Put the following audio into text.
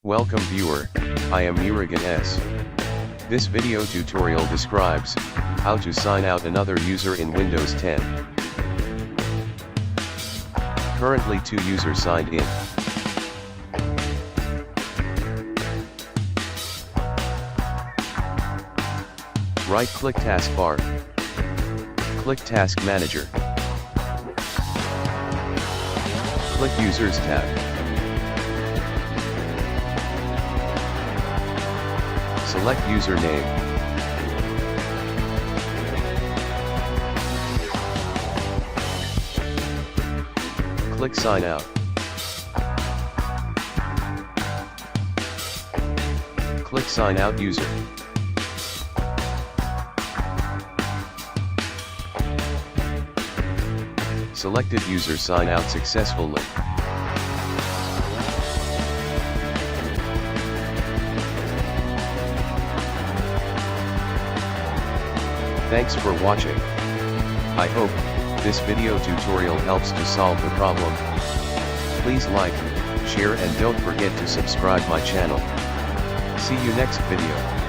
Welcome viewer, I am Murugan S. This video tutorial describes how to sign out another user in Windows 10. Currently 2 users signed in. Right-click taskbar. Click Task Manager. Click Users tab. Select username. Click Sign Out. Click Sign Out User. Selected user sign out successfully. Thanks for watching. I hope this video tutorial helps to solve the problem. Please like, share and don't forget to subscribe my channel. See you next video.